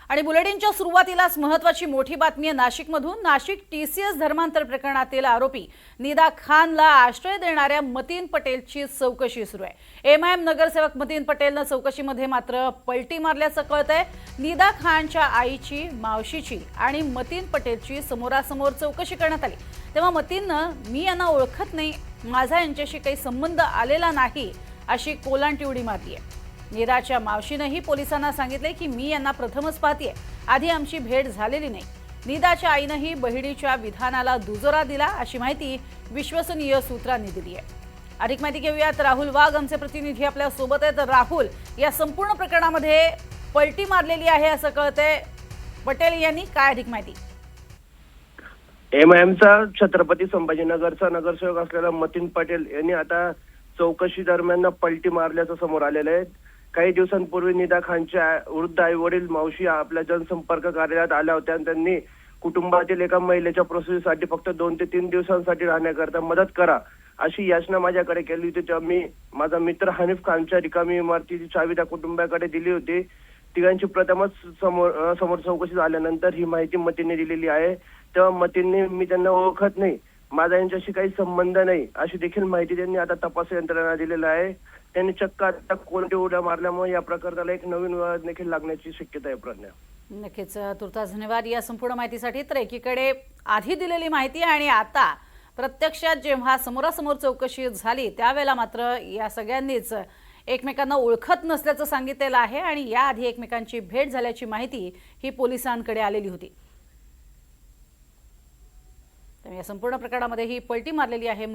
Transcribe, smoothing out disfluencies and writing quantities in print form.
आणि बुलेटिनच्या सुरुवातीलाच महत्त्वाची मोठी बातमी आहे नाशिकमधून। नाशिक टीसीएस धर्मांतर प्रकरणातील आरोपी निदा खानला आश्रय देणाऱ्या मतीन पटेलची चौकशी सुरू आहे। एमआयएम नगरसेवक मतीन पटेलने चौकशीमध्ये मात्र पलटी मारल्याचं कळतंय। निदा खानच्या आईची, मावशीची आणि मतीन पटेलची समोरासमोर चौकशी करण्यात आली, तेव्हा मतीननं मी यांना ओळखत नाही, माझा यांच्याशी काही संबंध आलेला नाही अशी कोलांटी उडी मारली आहे। निदाच्या मावशीनेही पोलिसांना सांगितले की मी यांना प्रथमच पाहतेय, आधी आमची भेट झालेली नाही। निदाच्या आईनेही बहिणीच्या विधानाला दुजोरा दिला अशी माहिती विश्वसनीय सूत्रांनी दिली आहे। अधिक माहिती घेऊयात, राहुल वाघ आमचे प्रतिनिधी आपल्या सोबत आहेत। राहुल, या संपूर्ण प्रकरणामध्ये पलटी मारलेली आहे असं कळतंय, पटेल यांनी काय अधिक माहिती? एमआयएमचा छत्रपती संभाजीनगरचा नगरसेवक असलेला मतीन पटेल यांनी आता चौकशी दरम्यान पलटी मारल्याचं समोर आलेलं आहे। काही दिवसांपूर्वी निदा खानच्या वृद्ध आई वडील मावशी आपल्या जनसंपर्क कार्यालयात आल्या होत्या आणि त्यांनी कुटुंबातील एका महिलेच्या प्रोसेससाठी फक्त 2 ते 3 दिवसांसाठी राहण्याकरता मदत करा अशी याचना माझ्याकडे केली होती। तेव्हा मी माझा मित्र हनीफ खानच्या रिकामी इमारतीची चावी त्या कुटुंबाकडे दिली होती। तिघांची प्रथमच समोर चौकशी झाल्यानंतर ही माहिती मतीनने दिलेली आहे। तेव्हा मतीनने मी त्यांना ओळखत नाही, माझा यांच्याशी काही संबंध नाही अशी देखील माहिती त्यांनी आता तपास यंत्रणेला दिलेला आहे। त्यांनी चक्क आता कोणते उड्या मारल्यामुळे या प्रकरणाला एक नवीन वळण देखील लागण्याची शक्यता आहे। प्रज्ञा, नक्कीच तुर्तास धन्यवाद या संपूर्ण माहितीसाठी। तर एकीकडे आधी दिलेली माहिती आणि आता प्रत्यक्षात जेव्हा समोरासमोर चौकशी झाली त्यावेळेला मात्र या सगळ्यांनीच एकमेकांना ओळखत नसल्याचं सांगितलेलं आहे आणि याआधी एकमेकांची भेट झाल्याची माहिती ही पोलिसांकडे आलेली होती। या संपूर्ण प्रकरणामध्ये ही पलटी मारलेली आहे।